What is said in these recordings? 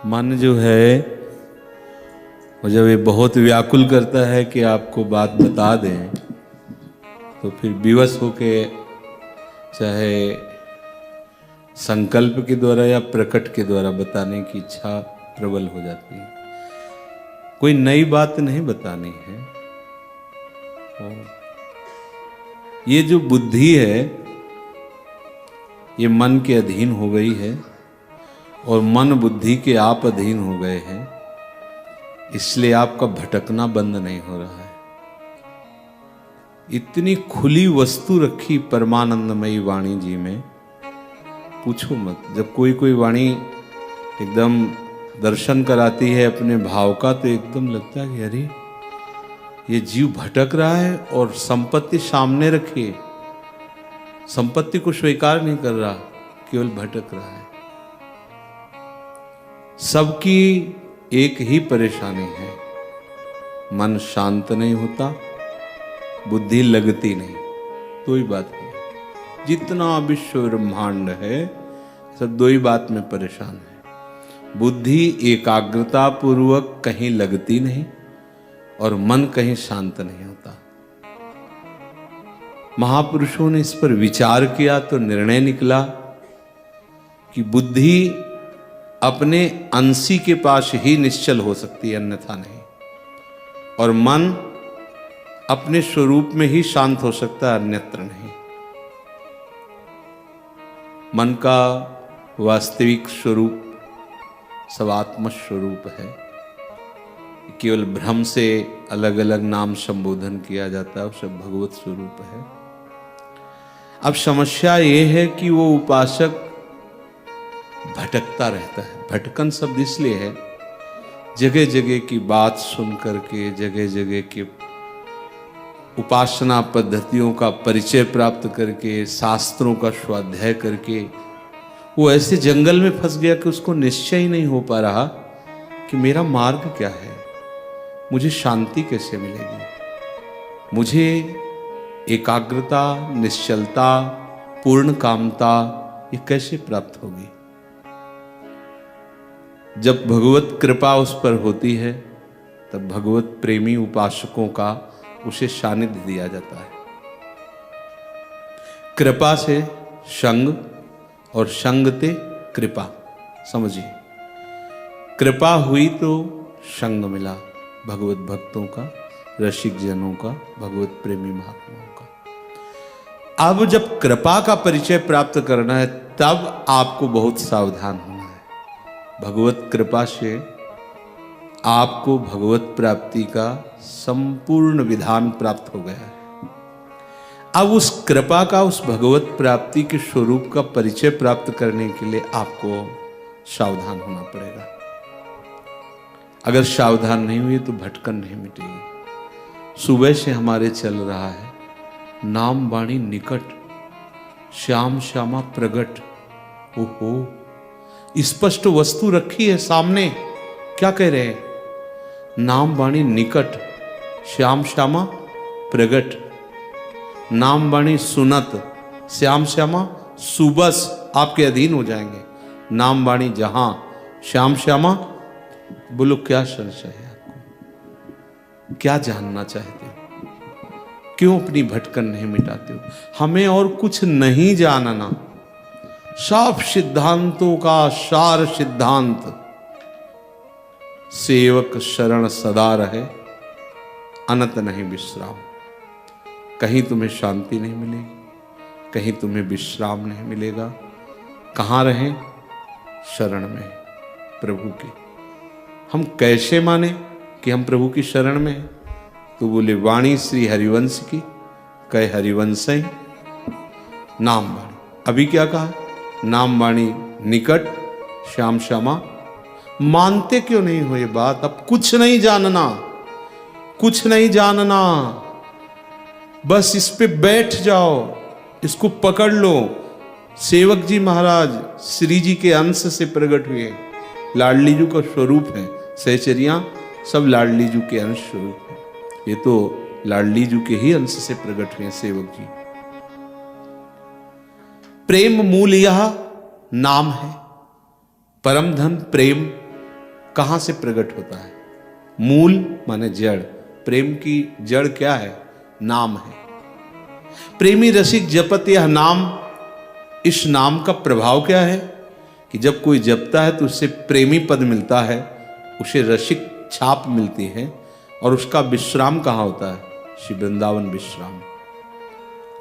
मन जो है वो जब ये बहुत व्याकुल करता है कि आपको बात बता दें तो फिर विवश होके चाहे संकल्प के द्वारा या प्रकट के द्वारा बताने की इच्छा प्रबल हो जाती है। कोई नई बात नहीं बतानी है। ये जो बुद्धि है ये मन के अधीन हो गई है और मन बुद्धि के आप अधीन हो गए हैं, इसलिए आपका भटकना बंद नहीं हो रहा है। इतनी खुली वस्तु रखी परमानंदमयी वाणी जी में, पूछो मत। जब कोई कोई वाणी एकदम दर्शन कराती है अपने भाव का तो एकदम लगता है कि अरे ये जीव भटक रहा है और संपत्ति सामने रखी, संपत्ति को स्वीकार नहीं कर रहा, केवल भटक रहा है। सबकी एक ही परेशानी है, मन शांत नहीं होता, बुद्धि लगती नहीं। दो ही बात है, जितना विश्व ब्रह्मांड है सब दो ही बात में परेशान है। बुद्धि एकाग्रता पूर्वक कहीं लगती नहीं और मन कहीं शांत नहीं होता। महापुरुषों ने इस पर विचार किया तो निर्णय निकला कि बुद्धि अपने अंशी के पास ही निश्चल हो सकती है, अन्यथा नहीं। और मन अपने स्वरूप में ही शांत हो सकता है, अन्यत्र नहीं। मन का वास्तविक स्वरूप सवात्म स्वरूप है, केवल भ्रम से अलग अलग नाम संबोधन किया जाता है, वो सब भगवत स्वरूप है। अब समस्या ये है कि वो उपासक भटकता रहता है। भटकन शब्द इसलिए है, जगह जगह की बात सुन करके, जगह जगह के उपासना पद्धतियों का परिचय प्राप्त करके, शास्त्रों का स्वाध्याय करके वो ऐसे जंगल में फंस गया कि उसको निश्चय ही नहीं हो पा रहा कि मेरा मार्ग क्या है, मुझे शांति कैसे मिलेगी, मुझे एकाग्रता, निश्चलता, पूर्ण कामता ये कैसे प्राप्त होगी। जब भगवत कृपा उस पर होती है तब भगवत प्रेमी उपासकों का उसे सानिध्य दिया जाता है। कृपा से संग और संग ते कृपा, समझिए। कृपा हुई तो संग मिला भगवत भक्तों का, रसिक जनों का, भगवत प्रेमी महात्माओं का। अब जब कृपा का परिचय प्राप्त करना है तब आपको बहुत सावधान होना है। भगवत कृपा से आपको भगवत प्राप्ति का संपूर्ण विधान प्राप्त हो गया है। अब उस कृपा का, उस भगवत प्राप्ति के स्वरूप का परिचय प्राप्त करने के लिए आपको सावधान होना पड़ेगा। अगर सावधान नहीं हुए तो भटकन नहीं मिटेगी। सुबह से हमारे चल रहा है नाम वाणी निकट, श्याम श्यामा प्रगट। ओहो, स्पष्ट वस्तु रखी है सामने। क्या कह रहे हैं? नाम वाणी निकट, श्याम श्यामा प्रगट। नाम वाणी सुनत, श्याम श्यामा सुबस आपके अधीन हो जाएंगे। नाम वाणी जहां, श्याम श्यामा। बोलो क्या संशय है आपको? क्या जानना चाहते हो? क्यों अपनी भटकन नहीं मिटाते हो? हमें और कुछ नहीं जानना। सब सिद्धांतों का सार सिद्धांत, सेवक शरण सदा रहे, अनंत नहीं विश्राम। कहीं तुम्हें शांति नहीं मिलेगी, कहीं तुम्हें विश्राम नहीं मिलेगा। कहाँ रहें? शरण में, प्रभु की। हम कैसे माने कि हम प्रभु की शरण में हैं? तो बोले वाणी श्री हरिवंश की, कहे हरिवंश ही नाम वाणी। अभी क्या कहा? नाम वाणी निकट, श्याम श्यामा। मानते क्यों नहीं हो ये बात? अब कुछ नहीं जानना, कुछ नहीं जानना, बस इस पे बैठ जाओ, इसको पकड़ लो। सेवक जी महाराज श्री जी के अंश से प्रकट हुए, लाडली जी का स्वरूप है। सहचरियां सब लाडली जी के अंश स्वरूप है। ये तो लाडली जी के ही अंश से प्रकट हुए सेवक जी। प्रेम मूल यह नाम है, परम धन प्रेम, कहाँ से प्रकट होता है? मूल माने जड़। प्रेम की जड़ क्या है? नाम है। प्रेमी रसिक जपत यह नाम। इस नाम का प्रभाव क्या है कि जब कोई जपता है तो उससे प्रेमी पद मिलता है, उसे रसिक छाप मिलती है, और उसका विश्राम कहाँ होता है? श्री वृंदावन विश्राम।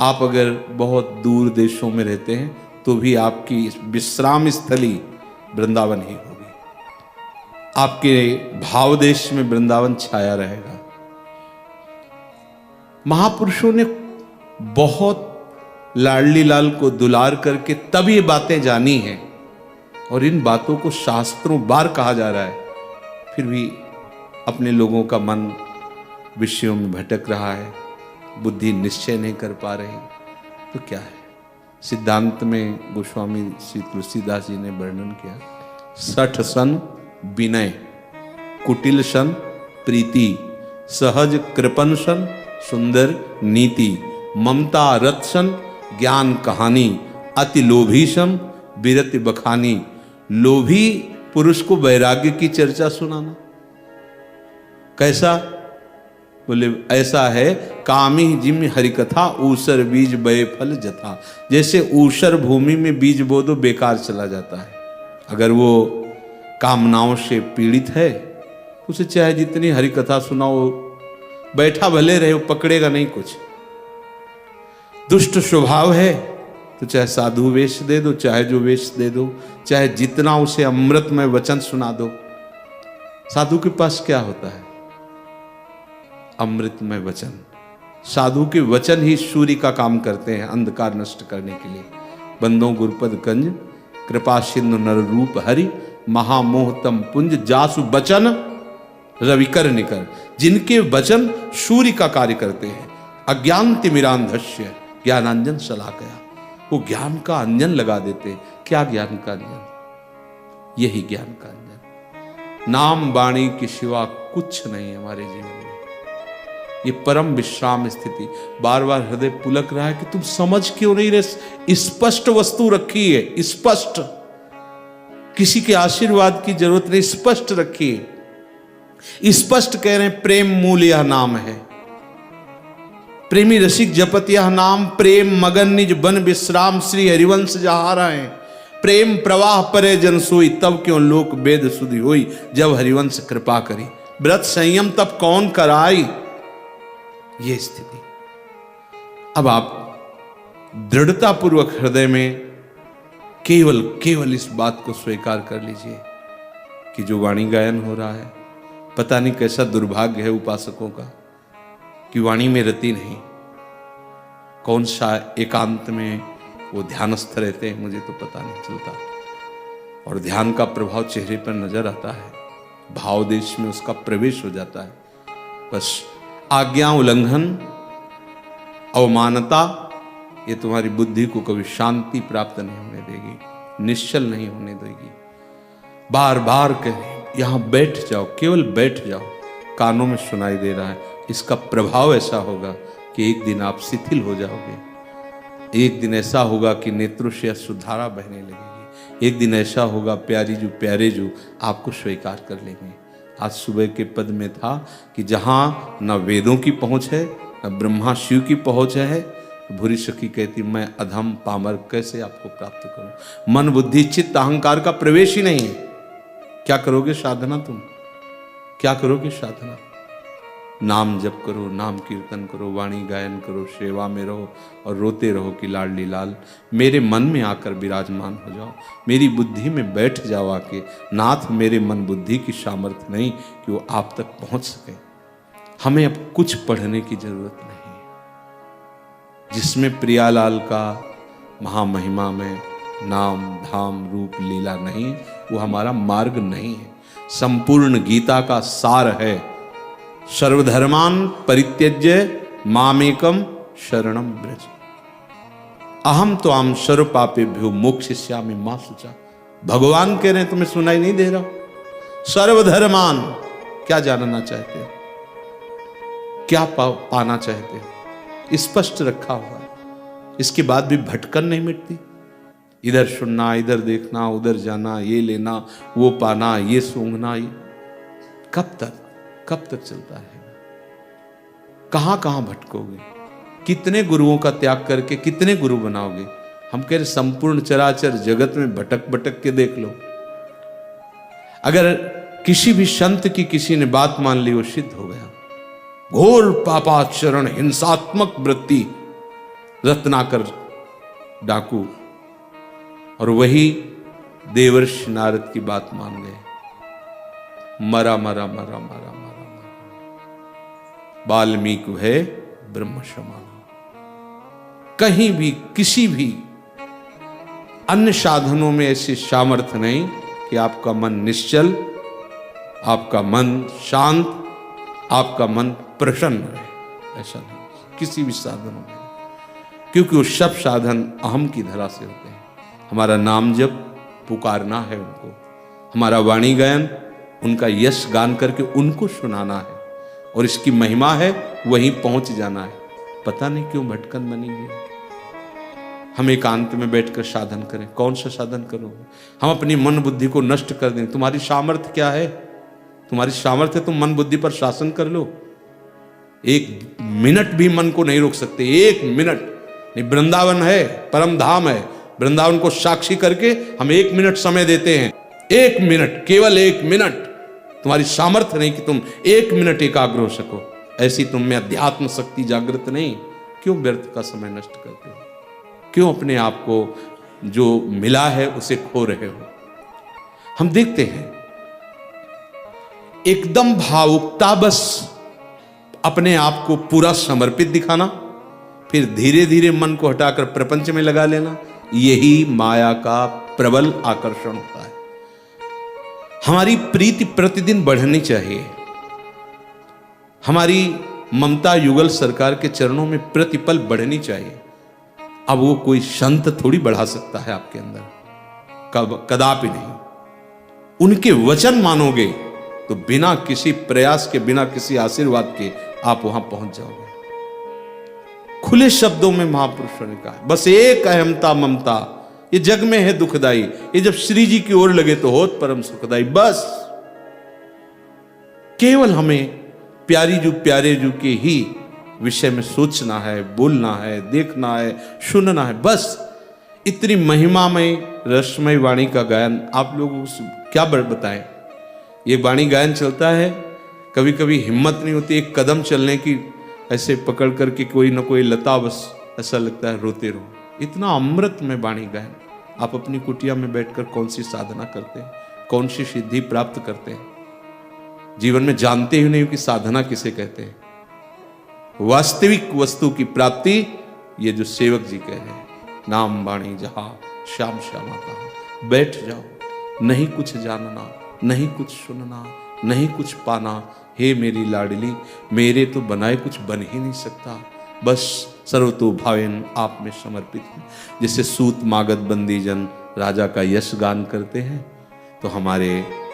आप अगर बहुत दूर देशों में रहते हैं तो भी आपकी विश्राम स्थली वृंदावन ही होगी। आपके भाव देश में वृंदावन छाया रहेगा। महापुरुषों ने बहुत लाडली लाल को दुलार करके तब ये बातें जानी हैं, और इन बातों को शास्त्रों बार कहा जा रहा है, फिर भी अपने लोगों का मन विषयों में भटक रहा है, बुद्धि निश्चय नहीं कर पा रही। तो क्या है? सिद्धांत में गोस्वामी श्री तुलसीदास जी ने वर्णन किया, सठ सन विनय, कुटिल सन प्रीति, सहज कृपन सन सुंदर नीति, ममता रथ सन ज्ञान कहानी, अति लोभी सन विरति बखानी। लोभी पुरुष को वैराग्य की चर्चा सुनाना कैसा? बोले ऐसा है, कामी जिम हरिकथा ऊसर बीज बये फल जथा। जैसे ऊसर भूमि में बीज बो दो बेकार चला जाता है। अगर वो कामनाओं से पीड़ित है उसे चाहे जितनी हरिकथा सुनाओ, बैठा भले रहे, वो पकड़ेगा नहीं कुछ। दुष्ट स्वभाव है तो चाहे साधु वेश दे दो, चाहे जो वेश दे दो, चाहे जितना उसे अमृतमय वचन सुना दो। साधु के पास क्या होता है? अमृतमय वचन। साधु के वचन ही सूर्य का काम करते हैं अंधकार नष्ट करने के लिए। बंदों गुरुपद कंज कृपा सिंधु नर रूप हरि, महामोहतम पुंज जासु बचन रविकर निकर। जिनके वचन सूर्य का कार्य करते हैं। अज्ञान तिमिरांधस्य ज्ञानांजन शलाकया। वो ज्ञान का अंजन लगा देते हैं। क्या ज्ञान का अंजन? यही ज्ञान का अंजन। नाम वाणी के सिवा कुछ नहीं हमारे जीवन में। ये परम विश्राम स्थिति। बार बार हृदय पुलक रहा है कि तुम समझ क्यों नहीं रहे? स्पष्ट वस्तु रखी है, स्पष्ट, किसी के आशीर्वाद की जरूरत नहीं, स्पष्ट रखी है। स्पष्ट कह रहे हैं प्रेम मूल यह नाम है। प्रेमी रसिक जपत यह नाम, प्रेम मगन निज बन विश्राम, श्री हरिवंश जहारा है। प्रेम प्रवाह परे जन सोई, तब क्यों लोक वेद सुधि होई, जब हरिवंश कृपा करी। व्रत संयम तब कौन कराई? ये स्थिति। अब आप दृढ़ता पूर्वक हृदय में केवल इस बात को स्वीकार कर लीजिए कि जो वाणी गायन हो रहा है, पता नहीं कैसा दुर्भाग्य है उपासकों का कि वाणी में रति नहीं। कौन सा एकांत में वो ध्यानस्थ रहते हैं मुझे तो पता नहीं चलता, और ध्यान का प्रभाव चेहरे पर नजर आता है, भाव देश में उसका प्रवेश हो जाता है। बस आज्ञा उल्लंघन, अवमानता, ये तुम्हारी बुद्धि को कभी शांति प्राप्त नहीं होने देगी, निश्चल नहीं होने देगी। बार बार कहें यहां बैठ जाओ, केवल बैठ जाओ, कानों में सुनाई दे रहा है। इसका प्रभाव ऐसा होगा कि एक दिन आप शिथिल हो जाओगे। एक दिन ऐसा होगा कि नेत्रों से अश्रुधारा बहने लगेगी। एक दिन ऐसा होगा प्यारी जो प्यारे जो आपको स्वीकार कर लेंगे। आज सुबह के पद में था कि जहां न वेदों की पहुंच है न ब्रह्मा शिव की पहुंच है, भूरी सखी कहती मैं अधम पामर कैसे आपको प्राप्त करूं। मन बुद्धि चित्त अहंकार का प्रवेश ही नहीं है। क्या करोगे साधना? तुम क्या करोगे साधना? नाम जप करो, नाम कीर्तन करो, वाणी गायन करो, सेवा में रहो और रोते रहो कि लाडली लाल मेरे मन में आकर विराजमान हो जाओ, मेरी बुद्धि में बैठ जाओ आके। नाथ मेरे मन बुद्धि की सामर्थ्य नहीं कि वो आप तक पहुंच सके। हमें अब कुछ पढ़ने की जरूरत नहीं। जिसमें प्रियालाल का महामहिमा में नाम धाम रूप लीला नहीं, वो हमारा मार्ग नहीं है। संपूर्ण गीता का सार है सर्वधर्मान परित्यज्य मामेकम शरणम ब्रज, अहम तो आम सर्व पापेभ्यो मोक्षयिष्यामि मा शुचा। भगवान कह रहे हैं, तुम्हें सुनाई नहीं दे रहा? सर्वधर्मान, क्या जानना चाहते हो? क्या पाना चाहते हो? स्पष्ट रखा हुआ है। इसके बाद भी भटकन नहीं मिटती। इधर सुनना, इधर देखना, उधर जाना, ये लेना, वो पाना, ये सूंघना, ये कब तक चलता है? कहां कहां भटकोगे? कितने गुरुओं का त्याग करके कितने गुरु बनाओगे? हम कह रहे संपूर्ण चराचर जगत में भटक भटक के देख लो। अगर किसी भी संत की किसी ने बात मान ली, वो सिद्ध हो गया। घोर पापाचरण, हिंसात्मक वृत्ति, रत्नाकर डाकू, और वही देवर्षि नारद की बात मान गए। मरा मरा मरा मरा मरा मरा, वाल्मीकि है ब्रह्म समान। कहीं भी किसी भी अन्य साधनों में ऐसी सामर्थ्य नहीं कि आपका मन निश्चल, आपका मन शांत, आपका मन प्रसन्न रहे। ऐसा नहीं किसी भी साधनों में, क्योंकि वो सब साधन अहम की धरा से होते हैं। हमारा नाम जप पुकारना है उनको, हमारा वाणी गायन उनका यश गान करके उनको सुनाना है, और इसकी महिमा है वहीं पहुंच जाना है। पता नहीं क्यों भटकन बनी हुई है। हम एकांत में बैठकर साधन करें। कौन सा साधन करोगे? हम अपनी मन बुद्धि को नष्ट कर दें। तुम्हारी सामर्थ्य क्या है? तुम्हारी सामर्थ्य तुम मन बुद्धि पर शासन कर लो। एक मिनट भी मन को नहीं रोक सकते, एक मिनट नहीं। वृंदावन है, परम धाम है, वृंदावन को साक्षी करके हम 1 मिनट समय देते हैं। 1 मिनट, केवल 1 मिनट। तुम्हारी सामर्थ्य नहीं कि तुम 1 मिनट एकाग्र हो सको। ऐसी तुम में अध्यात्म शक्ति जागृत नहीं। क्यों व्यर्थ का समय नष्ट करते हो? क्यों अपने आप को जो मिला है उसे खो रहे हो? हम देखते हैं एकदम भावुकता, बस अपने आप को पूरा समर्पित दिखाना, फिर धीरे धीरे मन को हटाकर प्रपंच में लगा लेना, यही माया का प्रबल आकर्षण होता है। हमारी प्रीति प्रतिदिन बढ़नी चाहिए। हमारी ममता युगल सरकार के चरणों में प्रतिपल बढ़नी चाहिए। अब वो कोई संत थोड़ी बढ़ा सकता है आपके अंदर, कदापि नहीं। उनके वचन मानोगे तो बिना किसी प्रयास के, बिना किसी आशीर्वाद के आप वहां पहुंच जाओगे। खुले शब्दों में महापुरुषों ने कहा, बस एक अहमता ममता ये जग में है दुखदाई, ये जब श्री जी की ओर लगे तो होत परम सुखदाई। बस केवल हमें प्यारी जू प्यारे जू के ही विषय में सोचना है, बोलना है, देखना है, सुनना है। बस इतनी महिमामय रसमय वाणी का गायन आप लोग क्या बताएं। ये वाणी गायन चलता है, कभी कभी हिम्मत नहीं होती एक कदम चलने की, ऐसे पकड़ करके कोई ना कोई लता, बस ऐसा लगता है रोते रहो। इतना अमृत में वाणी गायन। आप अपनी कुटिया में बैठकर कौन सी साधना करते हैं, कौन सी सिद्धि प्राप्त करते हैं? जीवन में जानते ही नहीं कि साधना किसे कहते हैं। वास्तविक वस्तु की प्राप्ति ये जो सेवक जी कह रहे हैं, नाम वाणी जहां श्याम श्यामा कहा। बैठ जाओ, नहीं कुछ जानना, नहीं कुछ सुनना, नहीं कुछ पाना। हे मेरी लाडली, मेरे तो बनाए कुछ बन ही नहीं सकता। बस सर्वतो भावेन आप में समर्पित हूं। जैसे सूत मागध बंदी जन राजा का यश गान करते हैं, तो हमारे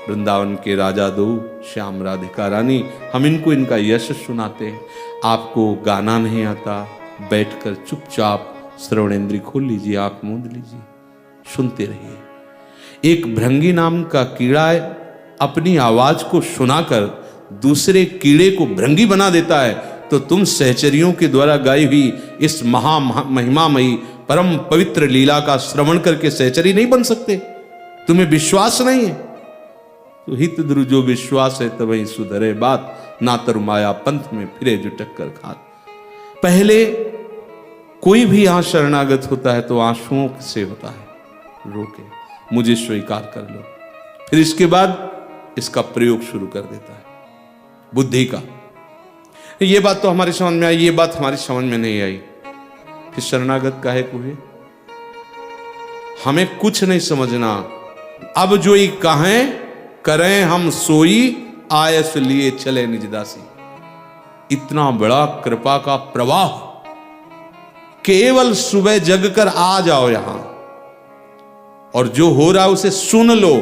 वृंदावन के राजा दो श्याम राधिका रानी, हम इनको इनका यश सुनाते हैं। आपको गाना नहीं आता, बैठकर चुपचाप श्रवणेंद्री खोल लीजिए, आंख मूंद लीजिए, सुनते रहिए। एक भृंगी नाम का कीड़ा अपनी आवाज को सुनाकर दूसरे कीड़े को भृंगी बना देता है, तो तुम सहचरियों के द्वारा गाई हुई इस महिमामयी परम पवित्र लीला का श्रवण करके सहचरी नहीं बन सकते? तुम्हें विश्वास नहीं है तो हित द्रुजो विश्वास है तब वही सुधरे बात, ना तरु माया पंथ में फिरे जो टक्कर खात। पहले कोई भी यहां शरणागत होता है तो आंसुओं से होता है, रोके मुझे स्वीकार कर लो, फिर इसके बाद इसका प्रयोग शुरू कर देता है बुद्धि का। ये बात तो हमारी समझ में आई, ये बात हमारी समझ में नहीं आई, फिर शरणागत काहे को है? हमें कुछ नहीं समझना। अब जो ही कहें करें हम सोई, आयस लिए चले निजदासी। इतना बड़ा कृपा का प्रवाह, केवल सुबह जगकर आ जाओ यहां और जो हो रहा है उसे सुन लो,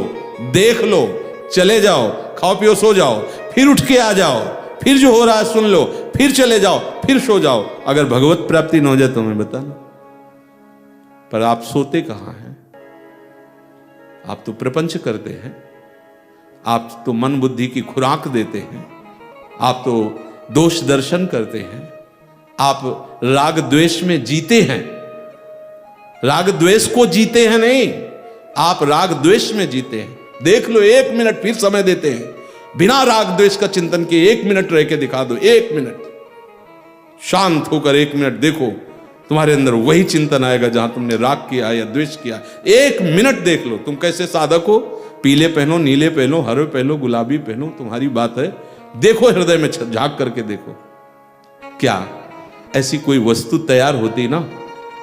देख लो, चले जाओ, खाओ पियो सो जाओ, फिर उठ के आ जाओ, फिर जो हो रहा है सुन लो, फिर चले जाओ, फिर सो जाओ। अगर भगवत प्राप्ति न हो जाए तो मैं बताना। पर आप सोते कहां हैं? आप तो प्रपंच करते हैं, आप तो मन बुद्धि की खुराक देते हैं, आप तो दोष दर्शन करते हैं, आप राग द्वेष में जीते हैं। राग द्वेष को जीते हैं नहीं, आप राग द्वेष में जीते हैं। देख लो, 1 मिनट फिर समय देते हैं, बिना राग द्वेष का चिंतन किए 1 मिनट रह के दिखा दो। 1 मिनट शांत होकर 1 मिनट देखो, तुम्हारे अंदर वही चिंतन आएगा जहां तुमने राग किया या द्वेष किया। 1 मिनट देख लो, तुम कैसे साधक हो। पीले पहनो, नीले पहनो, हरे पहनो, गुलाबी पहनो, तुम्हारी बात है। देखो, हृदय में झांक करके देखो, क्या ऐसी कोई वस्तु तैयार होती ना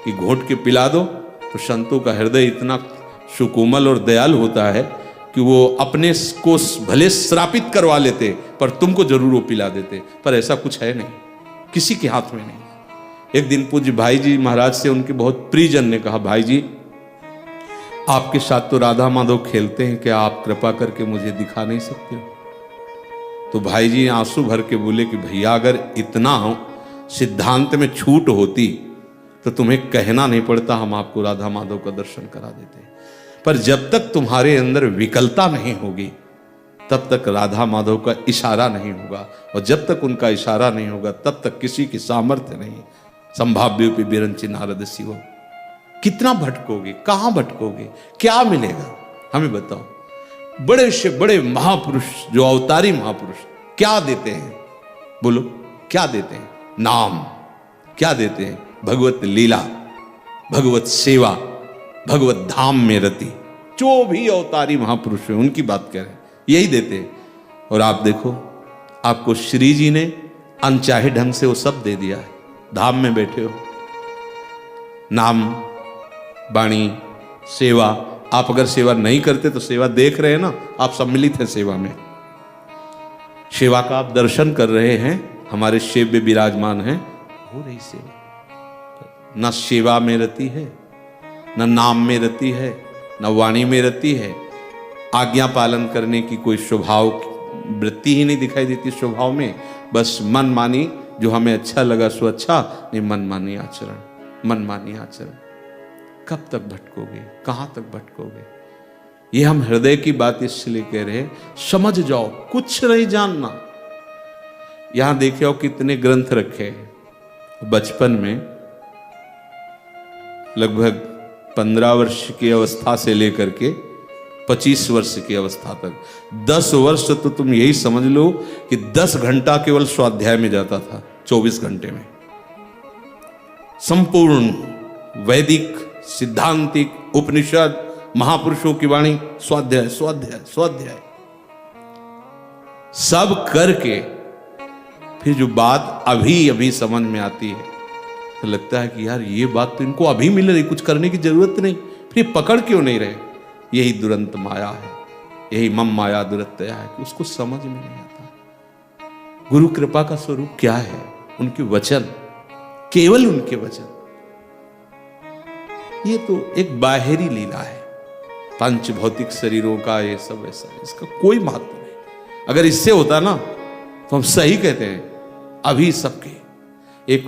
कि घोट के पिला दो, तो संतों का हृदय इतना सुकोमल और दयाल होता है कि वो अपने को भले श्रापित करवा लेते पर तुमको जरूर वो पिला देते। पर ऐसा कुछ है नहीं, किसी के हाथ में नहीं। एक दिन पूज्य भाई जी महाराज से उनके बहुत प्रियजन ने कहा, भाई जी आपके साथ तो राधा माधव खेलते हैं, क्या आप कृपा करके मुझे दिखा नहीं सकते हो? तो भाई जी आंसू भर के बोले कि भैया अगर इतना सिद्धांत में छूट होती तो तुम्हें कहना नहीं पड़ता, हम आपको राधा माधव का दर्शन करा देते। पर जब तक तुम्हारे अंदर विकलता नहीं होगी तब तक राधा माधव का इशारा नहीं होगा, और जब तक उनका इशारा नहीं होगा तब तक किसी की सामर्थ्य नहीं। संभाव्योपि विरंचि नारद शिव। कितना भटकोगे, कहां भटकोगे, क्या मिलेगा हमें बताओ। बड़े से बड़े महापुरुष, जो अवतारी महापुरुष, क्या देते हैं बोलो, क्या देते हैं? नाम। क्या देते हैं? भगवत लीला, भगवत सेवा, भगवत धाम में रति। जो भी अवतारी महापुरुष है उनकी बात कह रहे हैं, यही देते हैं। और आप देखो, आपको श्री जी ने अनचाहे ढंग से वो सब दे दिया है। धाम में बैठे हो, नाम, वाणी, सेवा। आप अगर सेवा नहीं करते तो सेवा देख रहे हैं ना, आप सम्मिलित हैं सेवा में। सेवा का आप दर्शन कर रहे हैं, हमारे सेव्य विराजमान हैं, हो रही सेवा। न सेवा में रति है, न नाम में रति है, न वाणी में रति है। आज्ञा पालन करने की कोई स्वभाव वृत्ति ही नहीं दिखाई देती स्वभाव में। बस मन मानी, जो हमें अच्छा लगा सो अच्छा, नहीं मन मानी आचरण, मन मानी आचरण। कब तक भटकोगे, कहां तक भटकोगे? ये हम हृदय की बात इसलिए कह रहे हैं, समझ जाओ, कुछ नहीं जानना। यहां देखे हो कितने ग्रंथ रखे हैं। बचपन में लगभग 15 वर्ष की अवस्था से लेकर के 25 वर्ष की अवस्था तक 10 वर्ष तो तुम यही समझ लो कि 10 घंटा केवल स्वाध्याय में जाता था। 24 घंटे में संपूर्ण वैदिक, सिद्धांतिक, उपनिषद, महापुरुषों की वाणी, स्वाध्याय स्वाध्याय स्वाध्याय सब करके फिर जो बात अभी अभी समझ में आती है तो लगता है कि यार ये बात तो इनको अभी मिल रही, कुछ करने की जरूरत नहीं, फिर पकड़ क्यों नहीं रहे? यही दुरंत माया है, यही मम माया दुरत्या है कि उसको समझ में नहीं आता। गुरु कृपा का स्वरूप क्या है? उनके वचन, केवल उनके वचन। ये तो एक बाहरी लीला है, पंच भौतिक शरीरों का ये सब ऐसा है, इसका कोई महत्व नहीं। अगर इससे होता ना तो हम सही कहते हैं। अभी सबके एक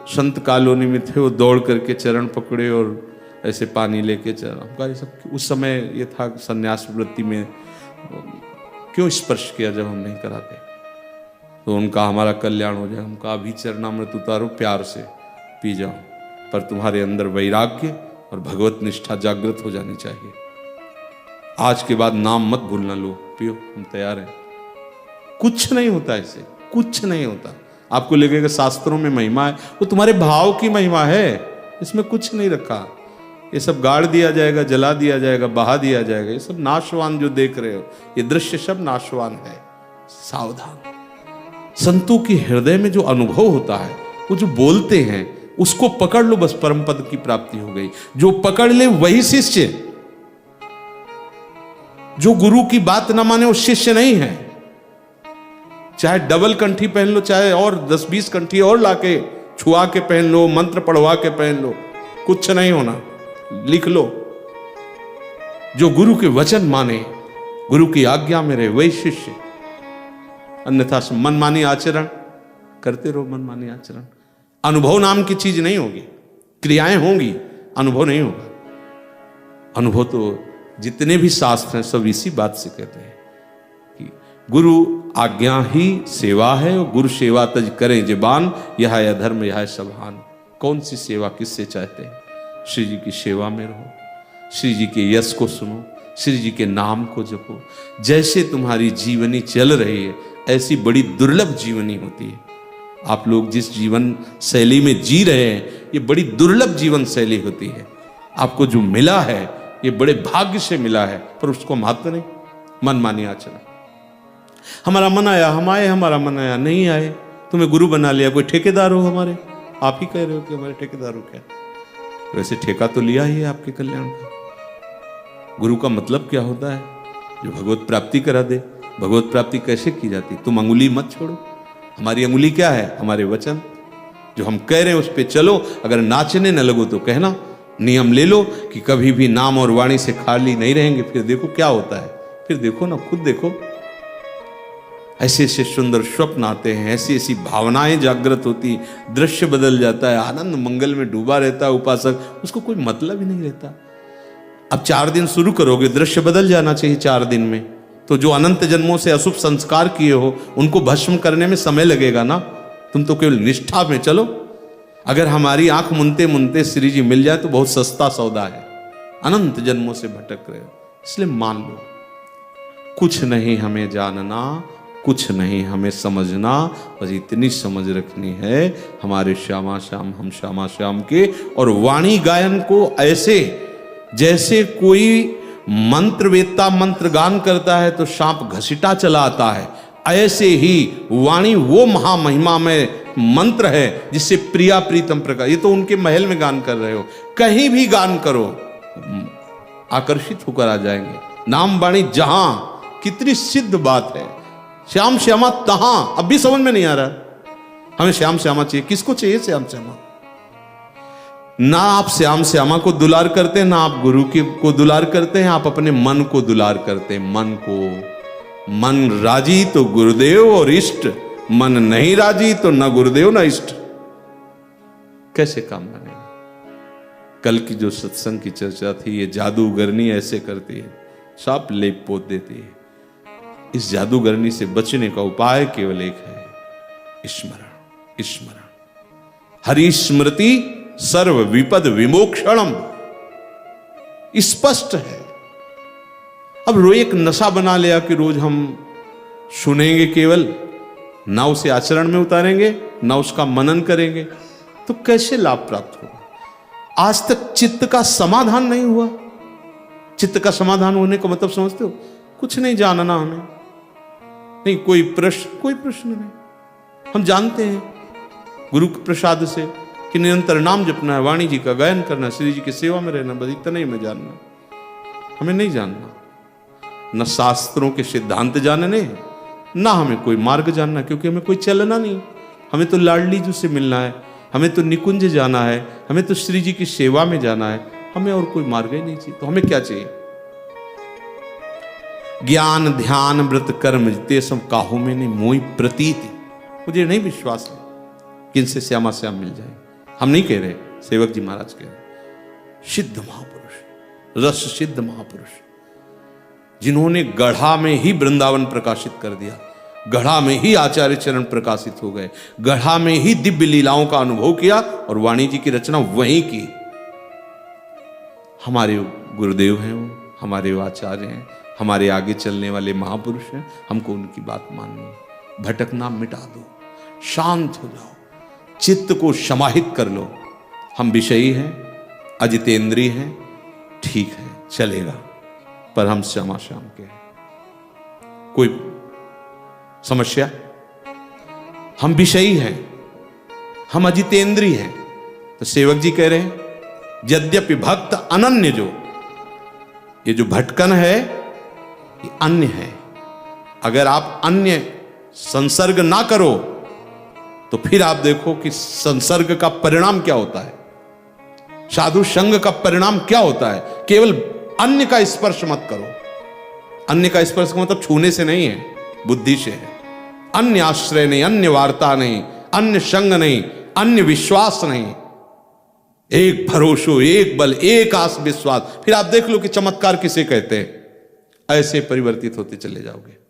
संत कॉलोनी में थे, वो दौड़ करके चरण पकड़े और ऐसे पानी लेके चरण, हमका ये सब उस समय ये था संन्यास वृत्ति में क्यों स्पर्श किया जब हम नहीं कराते, तो उनका हमारा कल्याण हो जाए। हमका अभी चरणामृत उतारो, प्यार से पी जाओ, पर तुम्हारे अंदर वैराग्य और भगवत निष्ठा जागृत हो जानी चाहिए। आज के बाद नाम मत भूलना, लो पियो, हम तैयार हैं। कुछ नहीं होता इससे, कुछ नहीं होता। आपको लगेगा शास्त्रों में महिमा है, वो तुम्हारे भाव की महिमा है, इसमें कुछ नहीं रखा। ये सब गाड़ दिया जाएगा, जला दिया जाएगा, बहा दिया जाएगा। ये सब नाशवान जो देख रहे हो, ये दृश्य सब नाशवान है। सावधान। संतों के हृदय में जो अनुभव होता है, वो जो बोलते हैं उसको पकड़ लो, बस परम पद की प्राप्ति हो गई। जो पकड़ ले वही शिष्य, जो गुरु की बात ना माने वो शिष्य नहीं है। चाहे डबल कंठी पहन लो, चाहे और 10-20 कंठी और लाके छुआ के पहन लो, मंत्र पढ़वा के पहन लो, कुछ नहीं होना। लिख लो, जो गुरु के वचन माने, गुरु की आज्ञा में रहे, वही शिष्य। अन्यथा मनमानी आचरण करते रहो, मनमानी आचरण। अनुभव नाम की चीज नहीं होगी, क्रियाएं होंगी, अनुभव नहीं होगा। अनुभव तो जितने भी शास्त्र हैं सब इसी बात से कहते हैं कि गुरु आज्ञा ही सेवा है और गुरु सेवा तज करें जबान, यह है अधर्म यह है सभान। कौन सी सेवा किससे चाहते हैं? श्री जी की सेवा में रहो, श्री जी के यश को सुनो, श्री जी के नाम को जपो। जैसे तुम्हारी जीवनी चल रही है ऐसी बड़ी दुर्लभ जीवनी होती है। आप लोग जिस जीवन शैली में जी रहे हैं ये बड़ी दुर्लभ जीवन शैली होती है। आपको जो मिला है ये बड़े भाग्य से मिला है, पर उसको महत्व नहीं, मनमानी आचरण। हमारा मन आया हम आए, हमारा मन आया नहीं आए। तुम्हें गुरु बना लिया, कोई ठेकेदार हो हमारे? आप ही कह रहे हो कि हमारे ठेकेदार हो क्या? वैसे ठेका तो लिया ही है आपके कल्याण का। गुरु का मतलब क्या होता है? जो भगवत प्राप्ति करा दे। भगवत प्राप्ति कैसे की जाती? तुम अंगुली मत छोड़ो। हमारी अंगुली क्या है? हमारे वचन। जो हम कह रहे हैं उस पे चलो। अगर नाचने न लगो तो कहना, नियम ले लो कि कभी भी नाम और वाणी से खाली नहीं रहेंगे। फिर देखो क्या होता है, फिर देखो ना, खुद देखो। ऐसे ऐसे सुंदर स्वप्न आते हैं, ऐसी ऐसी भावनाएं जागृत होती, दृश्य बदल जाता है, आनंद मंगल में डूबा रहता है उपासक, उसको कोई मतलब ही नहीं रहता। अब 4 दिन शुरू करोगे, दृश्य बदल जाना चाहिए 4 दिन में। तो जो अनंत जन्मों से अशुभ संस्कार किए हो उनको भस्म करने में समय लगेगा ना। तुम तो केवल निष्ठा में चलो। अगर हमारी आंख मुनते मुनते श्री जी मिल जाए तो बहुत सस्ता सौदा है। अनंत जन्मों से भटक रहे हो, इसलिए मान लो कुछ नहीं हमें जानना, कुछ नहीं हमें समझना, बस इतनी समझ रखनी है हमारे श्यामा श्याम हम श्यामा श्याम के। और वाणी गायन को ऐसे जैसे कोई मंत्र वेत्ता मंत्र गान करता है तो सांप घसीटा चला आता है, ऐसे ही वाणी वो महामहिमा में मंत्र है जिससे प्रिया प्रीतम प्रकार। ये तो उनके महल में गान कर रहे हो, कहीं भी गान करो आकर्षित होकर आ जाएंगे। नाम वाणी जहां, कितनी सिद्ध बात है। श्याम श्यामा तहां, अब भी समझ में नहीं आ रहा। हमें श्याम श्यामा चाहिए। किसको चाहिए श्याम श्यामा? ना आप श्याम श्यामा को दुलार करते हैं, ना आप गुरु को दुलार करते हैं, आप अपने मन को दुलार करते हैं। मन को, मन राजी तो गुरुदेव और इष्ट, मन नहीं राजी तो न गुरुदेव न इष्ट। कैसे काम बनेगा? कल की जो सत्संग की चर्चा थी, ये जादूगरनी ऐसे करती है, साप लेप पोत देती है। इस जादूगरनी से बचने का उपाय केवल एक है, स्मरण। स्मरण, हरि स्मृति सर्व विपद विमोक्षणम, स्पष्ट है। अब एक नशा बना लिया कि रोज हम सुनेंगे केवल, ना उसे आचरण में उतारेंगे, ना उसका मनन करेंगे, तो कैसे लाभ प्राप्त होगा? आज तक चित्त का समाधान नहीं हुआ। चित्त का समाधान होने का मतलब समझते हो? कुछ नहीं जानना हमें, नहीं कोई प्रश्न नहीं। हम जानते हैं गुरु के प्रसाद से कि निरंतर नाम जपना है, वाणी जी का गायन करना, श्री जी की सेवा में रहना, बस इतना ही में जानना। हमें नहीं जानना, न शास्त्रों के सिद्धांत जानने, ना हमें कोई मार्ग जानना, क्योंकि हमें कोई चलना नहीं। हमें तो लाडली जी से मिलना है, हमें तो निकुंज जाना है, हमें तो श्री जी की सेवा में जाना है। हमें और कोई मार्ग ही नहीं चाहिए। तो हमें क्या चाहिए? ज्ञान ध्यान व्रत कर्म जिते सब काहू में नहीं मोई प्रतीति। मुझे नहीं विश्वास है कि इनसे श्यामा श्याम मिल जाए। हम नहीं कह रहे, सेवक जी महाराज कह रहे। सिद्ध महापुरुष, रस सिद्ध महापुरुष, जिन्होंने गढ़ा में ही वृंदावन प्रकाशित कर दिया, गढ़ा में ही आचार्य चरण प्रकाशित हो गए, गढ़ा में ही दिव्य लीलाओं का अनुभव किया और वाणी जी की रचना वहीं की। हमारे गुरुदेव हैं वो, हमारे आचार्य हैं, हमारे आगे चलने वाले महापुरुष हैं। हमको उनकी बात माननी है। भटकना मिटा दो, शांत हो जाओ, चित्त को समाहित कर लो। हम विषयी हैं, अजितेंद्रिय हैं, ठीक है चलेगा, पर हम श्यामा श्याम के हैं। कोई समस्या? हम विषयी हैं, हम अजितेंद्रिय हैं। तो सेवक जी कह रहे हैं यद्यपि भक्त अनन्य, जो ये जो भटकन है ये अन्य है। अगर आप अन्य संसर्ग ना करो तो फिर आप देखो कि संसर्ग का परिणाम क्या होता है, साधु संग का परिणाम क्या होता है। केवल अन्य का स्पर्श मत करो। अन्य का स्पर्श का मतलब छूने से नहीं है, बुद्धि से है। अन्य आश्रय नहीं, अन्य वार्ता नहीं, अन्य संग नहीं, अन्य विश्वास नहीं। एक भरोसो, एक बल, एक आस विश्वास, फिर आप देख लो कि चमत्कार किसे कहते हैं। ऐसे परिवर्तित होते चले जाओगे।